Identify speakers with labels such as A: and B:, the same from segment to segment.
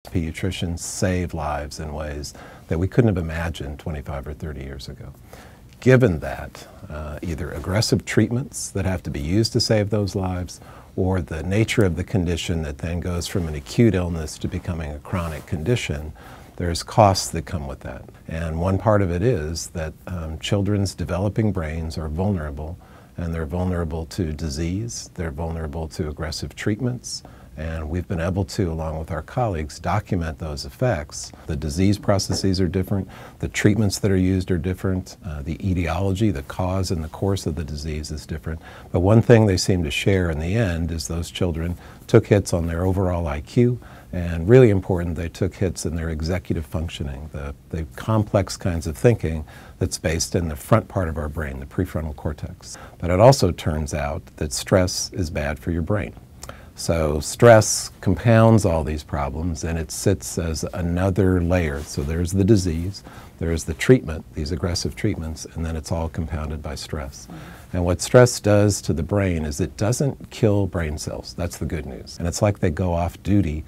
A: Pediatricians save lives in ways that we couldn't have imagined 25 or 30 years ago. Given that, either aggressive treatments that have to be used to save those lives, or the nature of the condition that then goes from an acute illness to becoming a chronic condition, there's costs that come with that. And one part of it is that children's developing brains are vulnerable, and they're vulnerable to disease, they're vulnerable to aggressive treatments, and we've been able to, along with our colleagues, document those effects. The disease processes are different, the treatments that are used are different, the etiology, the cause and the course of the disease is different. But one thing they seem to share in the end is those children took hits on their overall IQ, and really important, they took hits in their executive functioning, the complex kinds of thinking that's based in the front part of our brain, the prefrontal cortex. But it also turns out that stress is bad for your brain. So stress compounds all these problems, and it sits as another layer. So there's the disease, there's the treatment, these aggressive treatments, and then it's all compounded by stress. And what stress does to the brain is it doesn't kill brain cells. That's the good news. And it's like they go off duty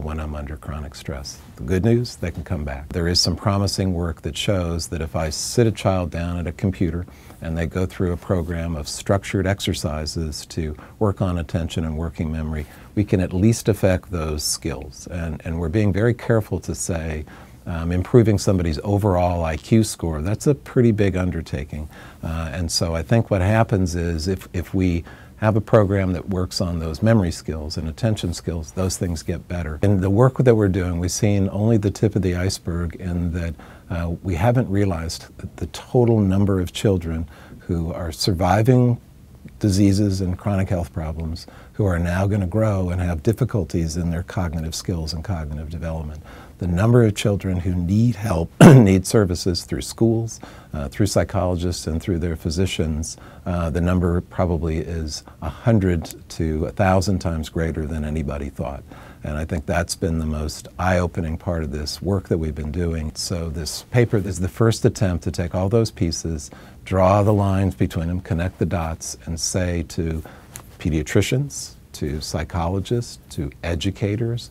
A: when I'm under chronic stress. The good news, they can come back. There is some promising work that shows that if I sit a child down at a computer and they go through a program of structured exercises to work on attention and working memory, we can at least affect those skills. And we're being very careful to say improving somebody's overall IQ score, that's a pretty big undertaking. And so I think what happens is if we have a program that works on those memory skills and attention skills, those things get better. In the work that we're doing, we've seen only the tip of the iceberg in that we haven't realized the total number of children who are surviving diseases and chronic health problems who are now going to grow and have difficulties in their cognitive skills and cognitive development. The number of children who need help, need services through schools, through psychologists and through their physicians, the number probably is 100 to 1,000 times greater than anybody thought. And I think that's been the most eye-opening part of this work that we've been doing. So this paper is the first attempt to take all those pieces, draw the lines between them, connect the dots, and say to pediatricians, to psychologists, to educators,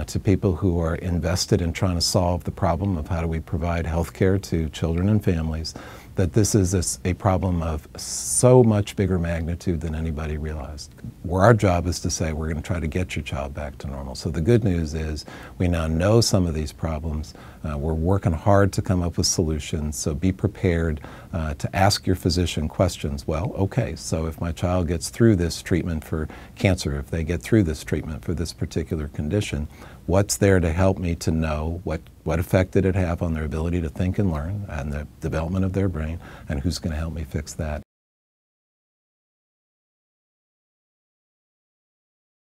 A: to people who are invested in trying to solve the problem of how do we provide health care to children and families, that this is a problem of so much bigger magnitude than anybody realized. Where our job is to say we're going to try to get your child back to normal. So the good news is we now know some of these problems. We're working hard to come up with solutions, so be prepared to ask your physician questions. Well, okay, so if my child gets through this treatment for cancer, if they get through this treatment for this particular condition, what's there to help me to know what effect did it have on their ability to think and learn and the development of their brain, and who's going to help me fix that?